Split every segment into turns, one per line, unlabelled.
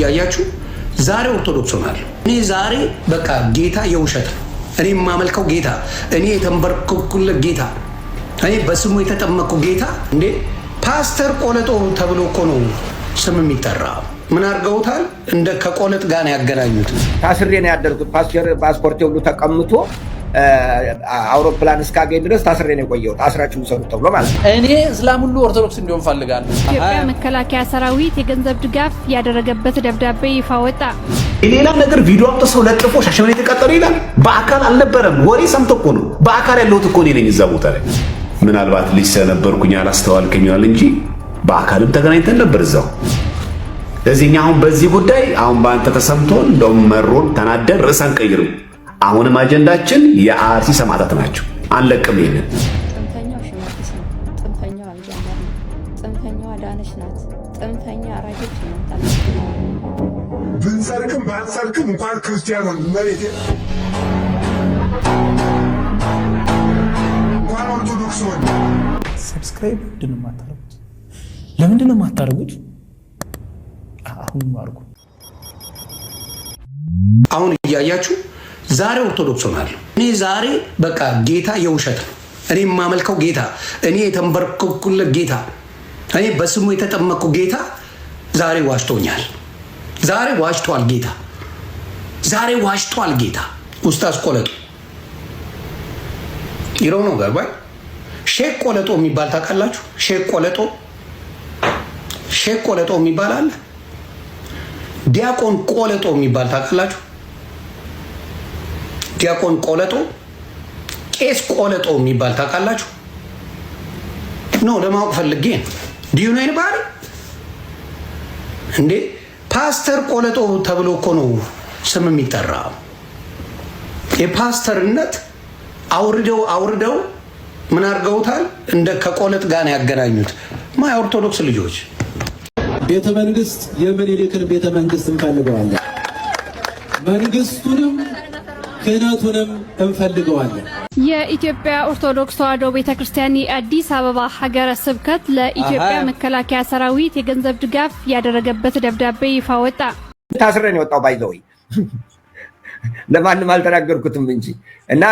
ያያችሁ ዛሬ ኦርቶዶክስ ሆናለሁ። እኔ ዛሬ በቃ ጌታ የውሸት ነው። እኔ የማመልከው ጌታ፣ እኔ የተንበረከኩለት ጌታ፣ እኔ በስሙ የተጠመቅኩ ጌታ። እንዴ ፓስተር ቆለጦ ተብሎ እኮ ነው ስም የሚጠራ። ምን አድርገውታል? እንደ ከቆለጥ ጋር ያገናኙት።
ታስሬ ነው ያደርኩት። ፓስፖርት ሁሉ ተቀምጦ አውሮፕላን እስካገኝ ድረስ ታስሬ ነው የቆየሁት። አስራችሁ ሰሩት ተብሎ ማለት ነው።
እኔ እስላም ሁሉ ኦርቶዶክስ እንዲሆን ፈልጋለሁ።
ኢትዮጵያ መከላከያ ሰራዊት የገንዘብ ድጋፍ ያደረገበት ደብዳቤ ይፋ ወጣ።
ሌላ ነገር ቪዲዮ አምጥቶ ሰው ለጥፎ ሻሸመኔ የተቀጠረ ይላል። በአካል አልነበረም፣ ወሬ ሰምቶ እኮ ነው። በአካል ያለሁት እኮ እኔ ነኝ እዛ ቦታ ላይ። ምናልባት ልጅ ስለነበርኩኝ አላስተዋልከኝ ይሆናል እንጂ በአካልም ተገናኝተን ነበር እዛው። ለዚህኛ አሁን በዚህ ጉዳይ አሁን በአንተ ተሰምቶን እንደውም መሮን ተናደን ርዕስ አንቀይርም። አሁንም አጀንዳችን የአርሲ ሰማዕታት ናቸው። አንለቅም። ይሄንን
ጽንፈኛው ሽመልስ ነው። ጽንፈኛው አልጀመር ነው። ጽንፈኛው አዳነች ናት። ጽንፈኛ አራጆች ይመጣል።
ብንሰርክም ባንሰርክም እንኳን ክርስቲያን ሆን መሬቴ እንኳን ኦርቶዶክስ ሆን።
ሰብስክራይብ ምንድነው የማታደርጉት? ለምንድነው የማታደርጉት? አሁን አድርጉ።
አሁን እያያችሁ ዛሬ ኦርቶዶክስ ሆናለሁ። እኔ ዛሬ በቃ ጌታ የውሸት ነው። እኔ የማመልከው ጌታ፣ እኔ የተንበረከኩለት ጌታ፣ እኔ በስሙ የተጠመቅኩ ጌታ ዛሬ ዋሽቶኛል። ዛሬ ዋሽቷል ጌታ። ዛሬ ዋሽቷል ጌታ። ኡስታዝ ቆለጦ ይረው ነው ገባይ። ሼክ ቆለጦ የሚባል ታውቃላችሁ? ሼክ ቆለጦ የሚባል አለ። ዲያቆን ቆለጦ የሚባል ታውቃላችሁ? ዲያቆን ቆለጦ፣ ቄስ ቆለጦ የሚባል ታውቃላችሁ? ነው ለማወቅ ፈልጌ ነው። ዲዩናይን ባሪ እንዴ ፓስተር ቆለጦ ተብሎ እኮ ነው ስም የሚጠራ። የፓስተርነት አውርደው ምን አድርገውታል? እንደ ከቆለጥ ጋር ያገናኙት። ማይ ኦርቶዶክስ ልጆች
ቤተ መንግስት የምኒልክን ቤተ መንግስት እንፈልገዋለን። መንግስቱንም ክህነቱንም እንፈልገዋለን።
የኢትዮጵያ ኦርቶዶክስ ተዋሕዶ ቤተክርስቲያን የአዲስ አበባ ሀገረ ስብከት ለኢትዮጵያ መከላከያ ሰራዊት የገንዘብ ድጋፍ ያደረገበት ደብዳቤ ይፋ ወጣ።
ታስሬ ነው የወጣው ባይዘው ለማንም አልተናገርኩትም እንጂ እና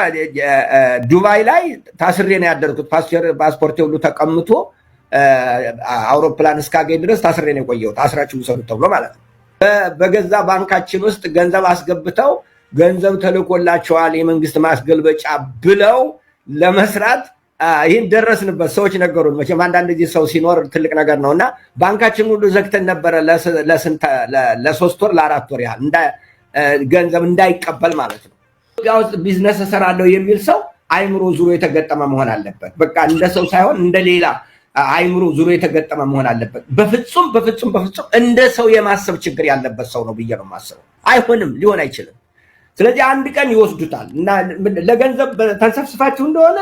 ዱባይ ላይ ታስሬ ነው ያደርኩት። ፓስፖርት ሁሉ ተቀምጦ አውሮፕላን እስካገኝ ድረስ ታስሬ ነው የቆየሁት። አስራችሁ ሰሩት ተብሎ ማለት ነው። በገዛ ባንካችን ውስጥ ገንዘብ አስገብተው ገንዘብ ተልኮላቸዋል የመንግስት ማስገልበጫ ብለው ለመስራት ይህን ደረስንበት። ሰዎች ነገሩን። መቼም አንዳንድ ጊዜ ሰው ሲኖር ትልቅ ነገር ነውና ባንካችን ሁሉ ዘግተን ነበረ ለ3 ወር ለ4 ወር ያህል ገንዘብ እንዳይቀበል ማለት ነው። ኢትዮጵያ ውስጥ ቢዝነስ እሰራለሁ የሚል ሰው አይምሮ ዙሮ የተገጠመ መሆን አለበት። በቃ እንደ ሰው ሳይሆን እንደሌላ አይምሮ ዙሮ የተገጠመ መሆን አለበት። በፍጹም እንደ ሰው የማሰብ ችግር ያለበት ሰው ነው ብዬ ነው የማስበው። አይሆንም፣ ሊሆን አይችልም። ስለዚህ አንድ ቀን ይወስዱታል እና ለገንዘብ ተንሰፍስፋችሁ እንደሆነ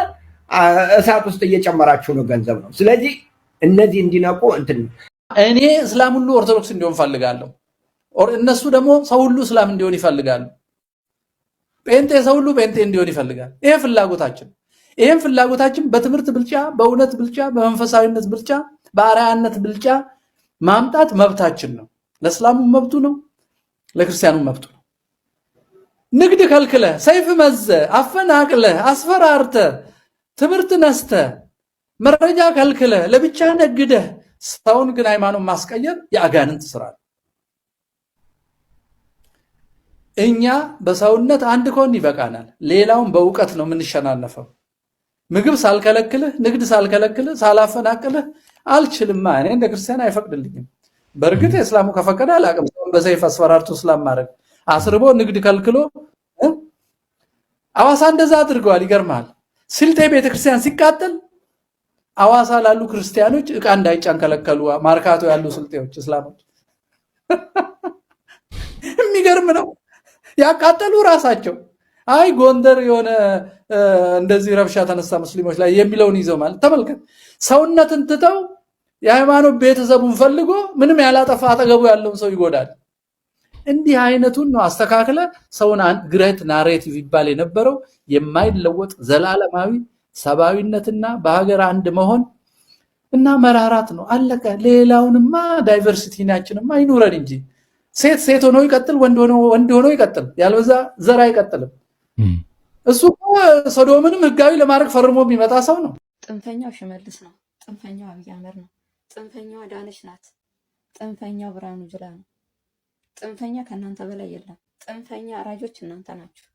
እሳት ውስጥ እየጨመራችሁ ነው ገንዘብ ነው። ስለዚህ እነዚህ እንዲነቁ
እኔ እስላም ሁሉ ኦርቶዶክስ እንዲሆን ፈልጋለሁ። እነሱ ደግሞ ሰው ሁሉ እስላም እንዲሆን ይፈልጋሉ። ጴንጤ ሰው ሁሉ ጴንጤ እንዲሆን ይፈልጋል። ይሄ ፍላጎታችን። ይሄን ፍላጎታችን በትምህርት ብልጫ፣ በእውነት ብልጫ፣ በመንፈሳዊነት ብልጫ፣ በአርአያነት ብልጫ ማምጣት መብታችን ነው። ለእስላሙ መብቱ ነው፣ ለክርስቲያኑ መብቱ ነው። ንግድ ከልክለ፣ ሰይፍ መዘ፣ አፈናቅለ፣ አስፈራርተ፣ ትምህርት ነስተ፣ መረጃ ከልክለ፣ ለብቻ ነግደህ ሰውን ግን ሃይማኖት ማስቀየር የአጋንንት ስራ ነው። እኛ በሰውነት አንድ ከሆን ይበቃናል። ሌላውን በእውቀት ነው የምንሸናነፈው። ምግብ ሳልከለክልህ፣ ንግድ ሳልከለክልህ፣ ሳላፈናቅልህ አልችልማ። እኔ እንደ ክርስቲያን አይፈቅድልኝም። በእርግጥ እስላሙ ከፈቀደ አላቅም። ሰውን በሰይፍ አስፈራርቶ እስላም ማድረግ አስርቦ ንግድ ከልክሎ አዋሳ እንደዛ አድርገዋል። ይገርማል። ስልጤ ቤተክርስቲያን ሲቃጠል አዋሳ ላሉ ክርስቲያኖች ዕቃ እንዳይጫን ከለከሉ። ማርካቶ ያሉ ስልጤዎች እስላሞች የሚገርም ነው። ያቃጠሉ ራሳቸው። አይ ጎንደር የሆነ እንደዚህ ረብሻ ተነሳ ሙስሊሞች ላይ የሚለውን ይዘው ማለት ተመልከት። ሰውነትን ትተው የሃይማኖት ቤተሰቡን ፈልጎ ምንም ያላጠፋ አጠገቡ ያለውን ሰው ይጎዳል። እንዲህ አይነቱን ነው አስተካክለ ሰውን ግሬት ናሬቲቭ ይባል የነበረው የማይለወጥ ዘላለማዊ ሰባዊነትና በሀገር አንድ መሆን እና መራራት ነው። አለቀ። ሌላውንማ ዳይቨርሲቲናችንማ ይኑረን እንጂ ሴት ሆኖ ይቀጥል፣ ወንድ ሆኖ ይቀጥል፣ ያልበዛ ዘር አይቀጥልም። እሱ ሶዶምንም ህጋዊ ለማድረግ ፈርሞ የሚመጣ ሰው ነው።
ጥንፈኛው ሽመልስ ነው። ጥንፈኛው አብይ አህመድ ነው። ጥንፈኛው አዳነች ናት። ጥንፈኛው ብርሃኑ ጁላ ነው። ጥንፈኛ ከእናንተ በላይ የለም። ጥንፈኛ አራጆች እናንተ ናችሁ።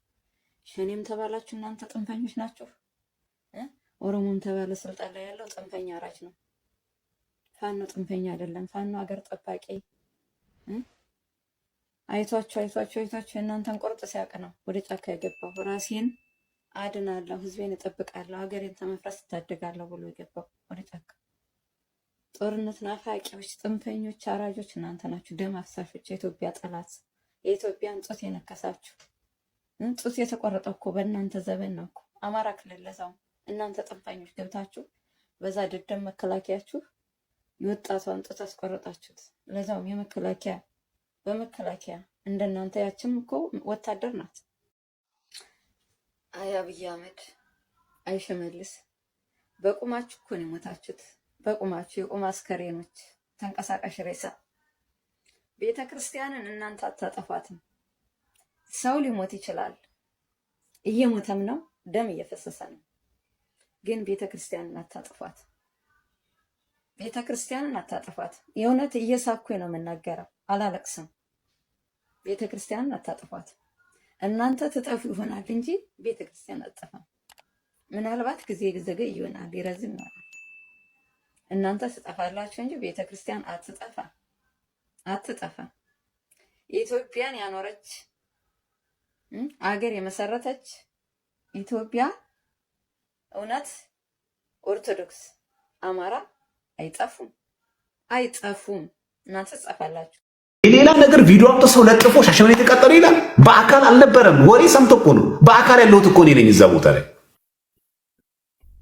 ሸኔም ተባላችሁ እናንተ ጥንፈኞች ናችሁ። ኦሮሞም ተባለ ስልጣን ላይ ያለው ጥንፈኛ አራጅ ነው። ፋኖ ጥንፈኛ አይደለም። ፋኖ ሀገር ጠባቂ አይቷችሁ የእናንተን ቁርጥ ሲያውቅ ነው ወደ ጫካ የገባው። ራሴን አድናለሁ፣ ህዝቤን እጠብቃለሁ፣ ሀገሬን ተመፍረስ እታደጋለሁ ብሎ የገባው ወደ ጫካ። ጦርነት ናፋቂዎች፣ ጥንፈኞች፣ አራጆች እናንተ ናችሁ። ደም አፍሳሾች፣ የኢትዮጵያ ጠላት፣ የኢትዮጵያን ጡት የነከሳችሁ። ጡት የተቆረጠው እኮ በእናንተ ዘመን ነው እኮ አማራ ክልል። ለዛውም እናንተ ጥንፈኞች ገብታችሁ በዛ ደደም መከላከያችሁ የወጣቷን ጡት አስቆረጣችሁት። ለዛውም በመከላከያ እንደናንተ ያችም እኮ ወታደር ናት። አይ አብይ አህመድ፣ አይ ሽመልስ፣ በቁማችሁ እኮ ነው የሞታችሁት። በቁማችሁ የቁም አስከሬኖች፣ ተንቀሳቃሽ ሬሳ። ቤተ ክርስቲያንን እናንተ አታጠፋትም። ሰው ሊሞት ይችላል፣ እየሞተም ነው፣ ደም እየፈሰሰ ነው። ግን ቤተ ክርስቲያንን አታጠፏት። ቤተ ክርስቲያንን አታጠፏት። የእውነት እየሳኩኝ ነው የምናገረው፣ አላለቅስም። ቤተ ክርስቲያንን አታጠፏት። እናንተ ትጠፉ ይሆናል እንጂ ቤተ ክርስቲያን አትጠፋም። ምናልባት ጊዜ ዘገይ ይሆናል፣ ይረዝም ይሆናል። እናንተ ትጠፋላችሁ እንጂ ቤተ ክርስቲያን አትጠፋም። ኢትዮጵያን ያኖረች አገር የመሰረተች ኢትዮጵያ እውነት ኦርቶዶክስ፣ አማራ አይጠፉም። እናንተ ትጠፋላችሁ።
የሌላ ነገር ቪዲዮ አምጥቶ ሰው ለጥፎ ሻሸመኔ የተቃጠለ ይላል። በአካል አልነበረም፣ ወሬ ሰምቶ እኮ ነው። በአካል ያለሁት እኮ እኔ ነኝ እዛ ቦታ ላይ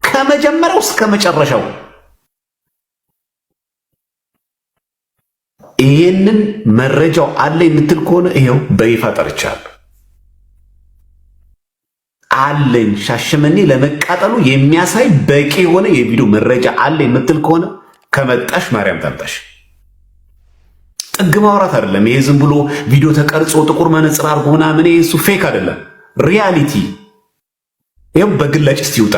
ከመጀመሪያው እስከ መጨረሻው። ይሄንን መረጃው አለ የምትል ከሆነ ይሄው በይፋ ጠርቻለሁ አለኝ። ሻሸመኔ ለመቃጠሉ የሚያሳይ በቂ የሆነ የቪዲዮ መረጃ አለ የምትል ከሆነ ከመጣሽ ማርያም ታምጣሽ። ጥግ ማውራት አይደለም ይሄ፣ ዝም ብሎ ቪዲዮ ተቀርጾ ጥቁር መነጽር አድርጎ ምናምን እሱ ፌክ አይደለም፣ ሪያሊቲ ይሄው በግላጭ እስቲ ይውጣ።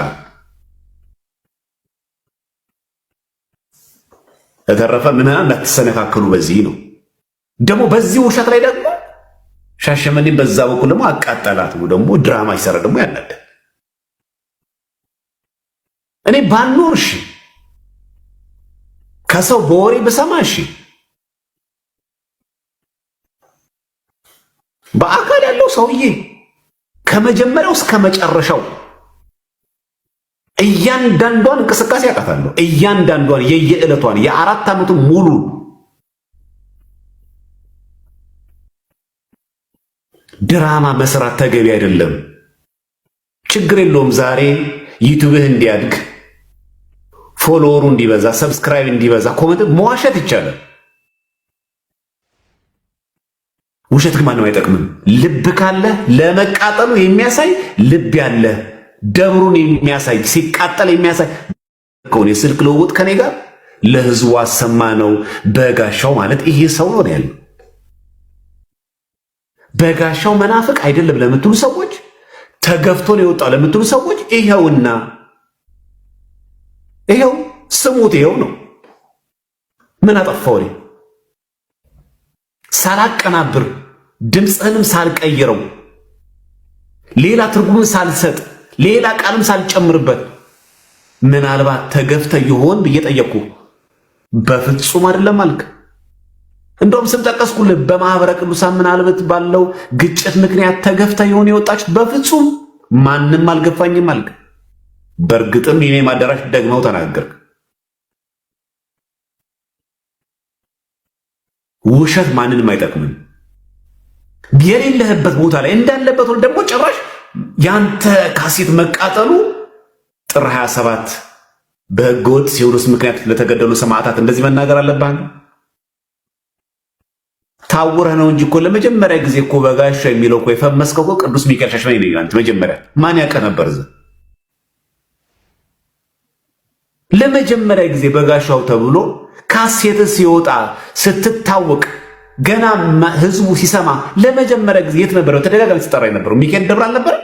ተተረፈ ምን እንዳትሰነካከሉ በዚህ ነው ደግሞ በዚህ ውሸት ላይ ደግሞ ሻሸመኔ በዛ በኩል ደግሞ አቃጠላት ነው ደግሞ ድራማ ይሰራ ደግሞ ያናደ እኔ ባኖር እሺ ከሰው በወሬ በሰማ እሺ በአካል ያለው ሰውዬ ከመጀመሪያው እስከ መጨረሻው እያንዳንዷን እንቅስቃሴ ያውቃታለሁ። እያንዳንዷን የየዕለቷን የአራት ዓመቱን ሙሉ ድራማ መስራት ተገቢ አይደለም። ችግር የለውም። ዛሬ ዩቲዩብህ እንዲያድግ፣ ፎሎወሩ እንዲበዛ፣ ሰብስክራይብ እንዲበዛ ኮሜንት መዋሸት ይቻላል። ውሸት ግን ማንም አይጠቅምም። ልብ ካለ ለመቃጠሉ የሚያሳይ ልብ ያለ ደብሩን የሚያሳይ ሲቃጠል የሚያሳይ ከሆነ የስልክ ልውውጥ ከኔ ጋር ለህዝቡ አሰማ ነው። በጋሻው ማለት ይሄ ሰው ነው ያለው። በጋሻው መናፍቅ አይደለም ለምትሉ ሰዎች፣ ተገፍቶ ነው የወጣው ለምትሉ ሰዎች ይሄውና ይሄው ስሙት። ይሄው ነው። ምን አጠፋው? ሳላቀናብር ድምፅህንም ሳልቀይረው ሌላ ትርጉምን ሳልሰጥ ሌላ ቃልም ሳልጨምርበት ምናልባት ተገፍተ ይሆን ብዬ ጠየቅኩ። በፍጹም አይደለም አልክ። እንደውም ስም ጠቀስኩልህ። በማህበረ ቅዱሳን ምናልባት ባለው ግጭት ምክንያት ተገፍተ ይሆን የወጣች? በፍጹም ማንም አልገፋኝም አልክ። በእርግጥም የኔ ማዳራሽ ደግመው ተናገርክ። ውሸት ማንንም አይጠቅምም። የሌለህበት ቦታ ላይ እንዳለበት ወል ደግሞ ጭራሽ ያንተ ካሴት መቃጠሉ ጥር 27 በህገወጥ ሲኖዶስ ምክንያት ለተገደሉ ሰማዕታት እንደዚህ መናገር አለብህ። ታውረህ ነው እንጂ እኮ ለመጀመሪያ ጊዜ እኮ በጋሻው የሚለው እኮ የፈመስከው እኮ ቅዱስ ሚካኤል ሻሸመኔ ነው። አንተ መጀመሪያ ማን ያውቅ ነበር? ለመጀመሪያ ጊዜ በጋሻው ተብሎ ካሴት ሲወጣ ስትታወቅ ገና ህዝቡ ሲሰማ ለመጀመሪያ ጊዜ የት ነበረ? ተደጋጋሚ ሲጠራ የነበረው ሚካኤል ደብረ አልነበረ?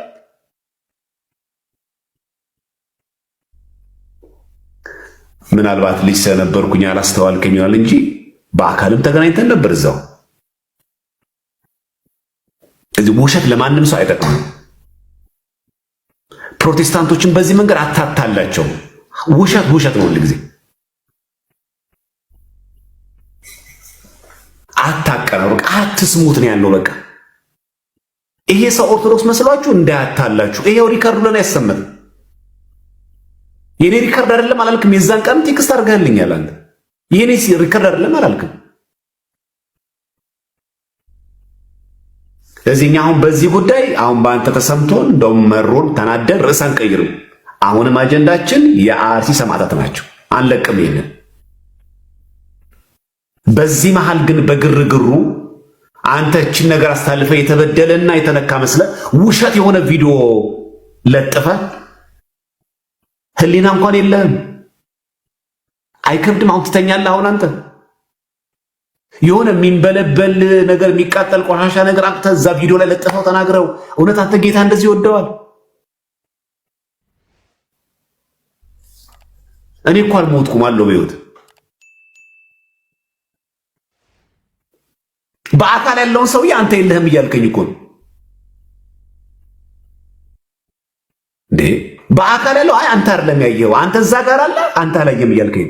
ምናልባት ልጅ ስለነበርኩኝ አላስተዋልከኝ ይሆናል እንጂ በአካልም ተገናኝተን ነበር እዛው። እዚህ ውሸት ለማንም ሰው አይጠቅምም። ፕሮቴስታንቶችን በዚህ መንገድ አታታላቸው። ውሸት ውሸት ነው። ሁልጊዜ አታቀራሩ፣ አትስሙት ነው ያለው። በቃ ይሄ ሰው ኦርቶዶክስ መስሏችሁ እንዳያታላችሁ። ይሄው ሪካርዱ ለኔ ያሰማል። የኔ ሪካርድ አይደለም አላልክም? የዛን ቀን ቴክስት አድርገህልኛል አንተ። የኔ ሪካርድ አይደለም አላልክም? ስለዚህ አሁን በዚህ ጉዳይ አሁን በአንተ ተሰምቶ እንደውም መሮን ተናደን ርዕስ አንቀይርም። አሁንም አጀንዳችን የአርሲ ሰማዕታት ናቸው። አንለቅም ይሄንን። በዚህ መሃል ግን በግርግሩ አንተ እችን ነገር አስተላልፈ የተበደለና የተነካ መስለ ውሸት የሆነ ቪዲዮ ለጥፈ ህሊና እንኳን የለህም። አይከብድም? አሁን ትተኛለህ። አሁን አንተ የሆነ የሚንበለበል ነገር የሚቃጠል ቆሻሻ ነገር አምጥተህ እዛ ቪዲዮ ላይ ለጥፈው ተናግረው እውነት አንተ ጌታ እንደዚህ ይወደዋል? እኔ እኮ አልሞትኩም አለው በሕይወት በአካል ያለውን ሰውዬ አንተ የለህም እያልከኝ እኮ ነው እንዴ? በአካል ያለው አይ አንተ አይደለም ያየኸው፣ አንተ እዛ ጋር አለ አንተ አላየም እያልከኝ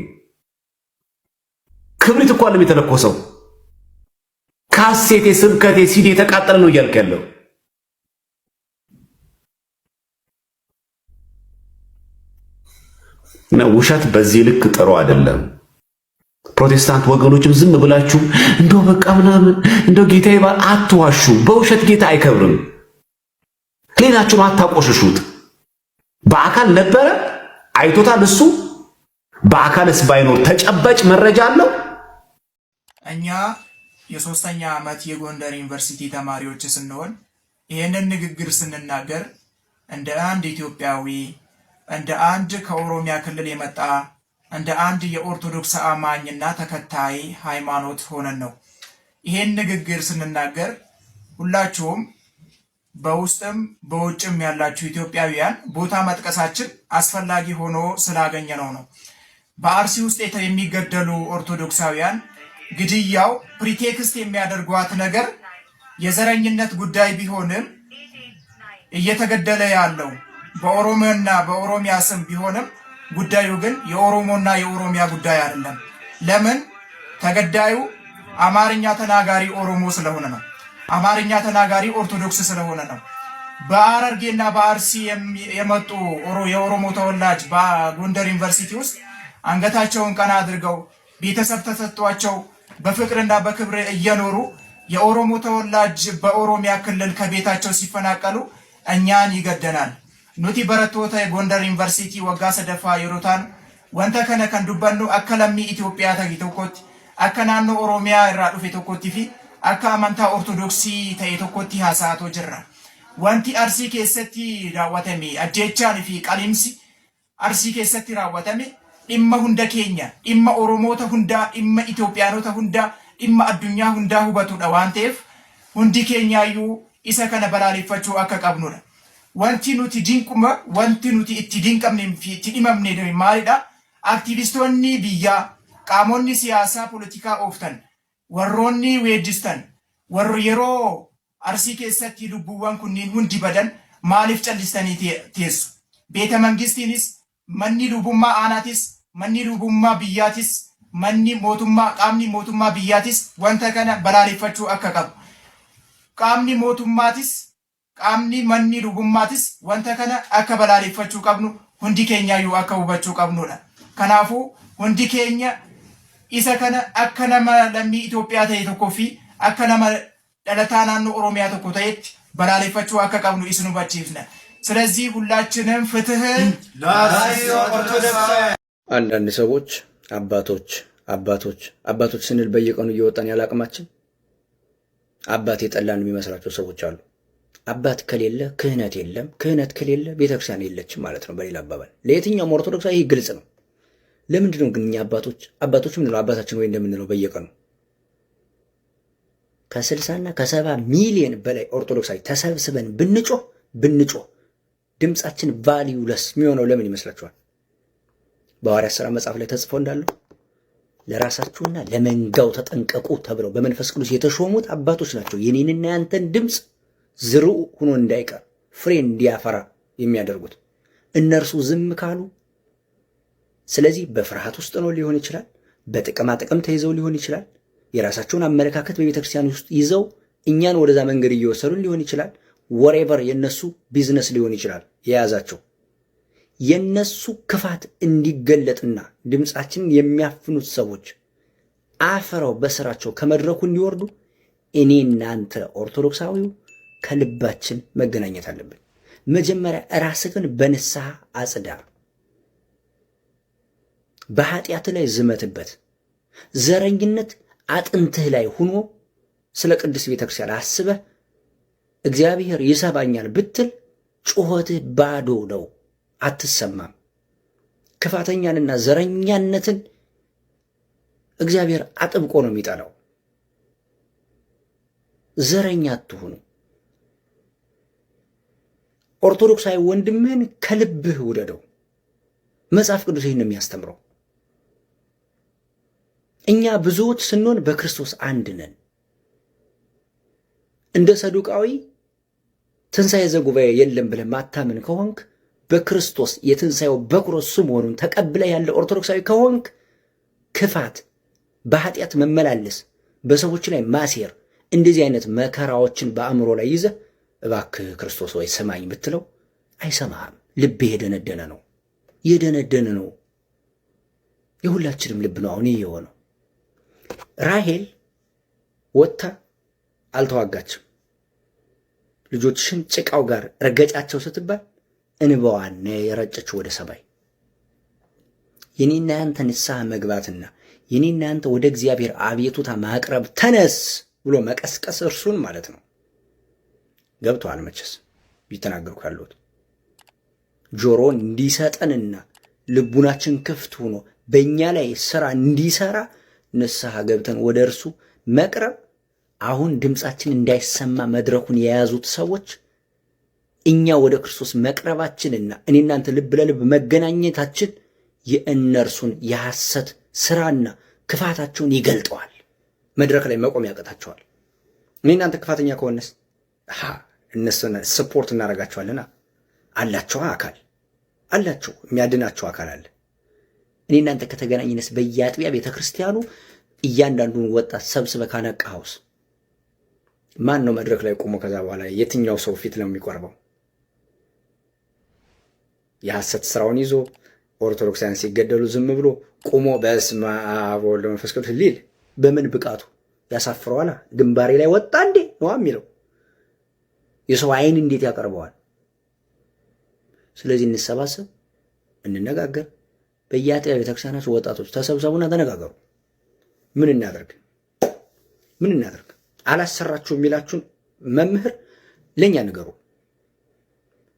ክብሪት እኮ አለም የተለኮሰው ካሴቴ ስብከቴ ሲዲ የተቃጠለ ነው እያልክ ያለው። እና ውሸት በዚህ ልክ ጥሩ አይደለም። ፕሮቴስታንት ወገኖችም ዝም ብላችሁ እንደው በቃ ምናምን እንደው ጌታ ይባል አትዋሹ። በውሸት ጌታ አይከብርም። ሌላችሁን አታቆሽሹት። በአካል ነበረ አይቶታል እሱ። በአካልስ ባይኖር ተጨባጭ መረጃ አለው።
እኛ የሶስተኛ ዓመት የጎንደር ዩኒቨርሲቲ ተማሪዎች ስንሆን ይህንን ንግግር ስንናገር እንደ አንድ ኢትዮጵያዊ፣ እንደ አንድ ከኦሮሚያ ክልል የመጣ እንደ አንድ የኦርቶዶክስ አማኝና ተከታይ ሃይማኖት ሆነን ነው። ይሄን ንግግር ስንናገር ሁላችሁም በውስጥም በውጭም ያላችሁ ኢትዮጵያውያን ቦታ መጥቀሳችን አስፈላጊ ሆኖ ስላገኘነው ነው። በአርሲ ውስጥ የሚገደሉ ኦርቶዶክሳውያን ግድያው ፕሪቴክስት የሚያደርጓት ነገር የዘረኝነት ጉዳይ ቢሆንም እየተገደለ ያለው በኦሮሞና በኦሮሚያ ስም ቢሆንም ጉዳዩ ግን የኦሮሞና የኦሮሚያ ጉዳይ አይደለም። ለምን? ተገዳዩ አማርኛ ተናጋሪ ኦሮሞ ስለሆነ ነው። አማርኛ ተናጋሪ ኦርቶዶክስ ስለሆነ ነው። በሐረርጌና በአርሲ የመጡ የኦሮሞ ተወላጅ በጎንደር ዩኒቨርሲቲ ውስጥ አንገታቸውን ቀና አድርገው ቤተሰብ ተሰጥቷቸው በፍቅርና በክብር እየኖሩ የኦሮሞ ተወላጅ በኦሮሚያ ክልል ከቤታቸው ሲፈናቀሉ እኛን ይገደናል። ኑቲ በረቶታ የጎንደር ዩኒቨርሲቲ ወጋ ሰደፋ የሮታን ወንተ ከነ ከንዱበኑ አከለሚ ኢትዮጵያ ተጊ ቶኮት አከናኖ ኦሮሚያ irraa dhufe tokkotti fi akka amantaa ortodoksii ta'e tokkotti haasa'aa jirra. Wanti arsii keessatti raawwatame ajjeechaan fi qalimsi arsii keessatti raawwatame dhimma hunda keenya, dhimma oromoota hundaa, dhimma Itoophiyaanota hundaa, dhimma addunyaa hundaa hubatudha waan ta'eef hundi keenyaayyuu isa kana balaaleffachuu akka qabnudha. Wanti nuti dinquma, wanti nuti itti dinqamne fi itti dhimamne maalidha? Aktivistoonni biyyaa, qaamonni siyaasaa poolitikaa ooftan, warroonni weeddistan, warri yeroo arsii keessatti lubbuuwwan kunniin hundi badan maaliif callistanii teessu? Beeta mangistiinis, manni lubummaa aanaatis, manni lubummaa biyyaatis, manni mootummaa, qaamni mootummaa biyyaatis wanta kana balaaleffachuu akka qabu. Qaamni mootummaatis, qaamni manni lubummaatis wanta kana akka balaaleffachuu qabnu hundi keenyaayyuu akka hubachuu qabnudha. Kanaafuu hundi keenya isa kana akka nama lammii Itoophiyaa ta'e tokkoo fi akka nama dhalataa naannoo Oromiyaa tokko ta'etti balaaleffachuu akka qabnu isin hubachiifna. ስለዚህ ሁላችንም ፍትህ
አንዳንድ ሰዎች አባቶች ስንል በየቀኑ እየወጣን ያለ አቅማችን አባት የጠላን የሚመስላቸው ሰዎች አሉ። አባት ከሌለ ክህነት የለም፣ ክህነት ከሌለ ቤተክርስቲያን የለችም ማለት ነው። በሌላ አባባል ለየትኛውም ኦርቶዶክሳዊ ይህ ግልጽ ነው። ለምንድን ነው ግን እኛ አባቶች ምንድነው አባታችን ወይ እንደምንለው በየቀኑ ከ60 እና ከ70 ሚሊዮን በላይ ኦርቶዶክሳዊ ተሰብስበን ብንጮህ ድምፃችን ቫልዩለስ የሚሆነው ለምን ይመስላችኋል? በሐዋርያት ሥራ መጽሐፍ ላይ ተጽፎ እንዳለው ለራሳችሁና ለመንጋው ተጠንቀቁ ተብለው በመንፈስ ቅዱስ የተሾሙት አባቶች ናቸው የኔንና ያንተን ድምፅ ዝርኡ ሆኖ እንዳይቀር ፍሬ እንዲያፈራ የሚያደርጉት። እነርሱ ዝም ካሉ፣ ስለዚህ በፍርሃት ውስጥ ነው ሊሆን ይችላል፣ በጥቅማ ጥቅም ተይዘው ሊሆን ይችላል፣ የራሳቸውን አመለካከት በቤተክርስቲያን ውስጥ ይዘው እኛን ወደዛ መንገድ እየወሰዱን ሊሆን ይችላል። ወሬቨር የነሱ ቢዝነስ ሊሆን ይችላል የያዛቸው። የነሱ ክፋት እንዲገለጥና ድምፃችንን የሚያፍኑት ሰዎች አፈረው በስራቸው ከመድረኩ እንዲወርዱ እኔ እናንተ ኦርቶዶክሳዊው ከልባችን መገናኘት አለብን። መጀመሪያ ራስህን በንስሐ አጽዳ። በኃጢአት ላይ ዝመትበት። ዘረኝነት አጥንትህ ላይ ሆኖ ስለ ቅድስት ቤተክርስቲያን አስበህ እግዚአብሔር ይሰማኛል ብትል ጩኸትህ ባዶ ነው፣ አትሰማም። ክፋተኛንና ዘረኛነትን እግዚአብሔር አጥብቆ ነው የሚጠላው። ዘረኛ አትሁኑ። ኦርቶዶክሳዊ ወንድምህን ከልብህ ውደደው። መጽሐፍ ቅዱስ ይህን ነው የሚያስተምረው። እኛ ብዙዎች ስንሆን በክርስቶስ አንድ ነን። እንደ ሰዱቃዊ ትንሣኤ ዘጉባኤ የለም ብለህ ማታምን ከሆንክ በክርስቶስ የትንሣኤው በኩር እሱ መሆኑን ተቀብለህ ያለ ኦርቶዶክሳዊ ከሆንክ ክፋት፣ በኃጢአት መመላለስ፣ በሰዎች ላይ ማሴር፣ እንደዚህ አይነት መከራዎችን በአእምሮ ላይ ይዘህ እባክህ ክርስቶስ ወይ ስማኝ ብትለው አይሰማህም። ልብህ የደነደነ ነው። የሁላችንም ልብ ነው አሁን የሆነው። ራሄል ወጥታ አልተዋጋችም። ልጆችሽን ጭቃው ጋር ረገጫቸው ስትባል እንባዋን የረጨችው ወደ ሰማይ። የኔና ያንተ ንስሐ መግባትና የኔና ያንተ ወደ እግዚአብሔር አቤቱታ ማቅረብ ተነስ ብሎ መቀስቀስ እርሱን ማለት ነው። ገብቶሃል መቼስ ቢተናገርኩ ያለሁት ጆሮ እንዲሰጠንና ልቡናችን ክፍት ሆኖ በእኛ ላይ ስራ እንዲሰራ ንስሐ ገብተን ወደ እርሱ መቅረብ። አሁን ድምፃችን እንዳይሰማ መድረኩን የያዙት ሰዎች እኛ ወደ ክርስቶስ መቅረባችንና እኔ እናንተ ልብ ለልብ መገናኘታችን የእነርሱን የሐሰት ስራና ክፋታቸውን ይገልጠዋል። መድረክ ላይ መቆም ያቀጣቸዋል። እኔ እናንተ ክፋተኛ ከሆነስ እነሱን ስፖርት እናደርጋቸዋለና አላቸው አካል አላቸው፣ የሚያድናቸው አካል አለ። እኔ እናንተ ከተገናኘንስ በየአጥቢያ ቤተክርስቲያኑ እያንዳንዱን ወጣት ሰብስበ ካነቃኸውስ ማን ነው መድረክ ላይ ቆሞ ከዛ በኋላ የትኛው ሰው ፊት ነው የሚቆርበው? የሐሰት ስራውን ይዞ ኦርቶዶክሳውያን ሲገደሉ ዝም ብሎ ቆሞ በስመ አብ ወወልድ ወመንፈስ ቅዱስ ሊል በምን ብቃቱ ያሳፍረዋል? ግንባሬ ላይ ወጣ እንዴ ነው የሚለው። የሰው አይን እንዴት ያቀርበዋል? ስለዚህ እንሰባሰብ፣ እንነጋገር። በየአጥቢያ ቤተክርስቲያናችሁ ወጣቶች ተሰብሰቡና ተነጋገሩ። ምን እናደርግ? አላሰራችሁ የሚላችሁን መምህር ለኛ ንገሩ።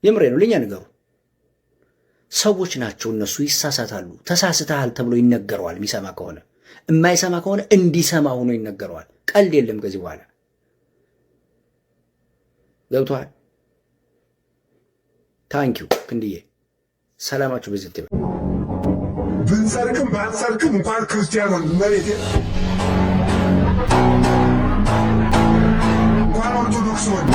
የምሬ ነው፣ ለኛ ንገሩ። ሰዎች ናቸው እነሱ፣ ይሳሳታሉ። ተሳስተሃል ተብሎ ይነገረዋል። የሚሰማ ከሆነ የማይሰማ ከሆነ እንዲሰማ ሆኖ ይነገረዋል። ቀልድ የለም ከዚህ በኋላ ገብቶሃል? ታንኪዩ ክንድዬ፣ ሰላማችሁ በዚህ ትበል።
ብንሰርቅም ባንሰርቅም እንኳን ክርስቲያኑን መሬት እንኳን ኦርቶዶክስ ሆነ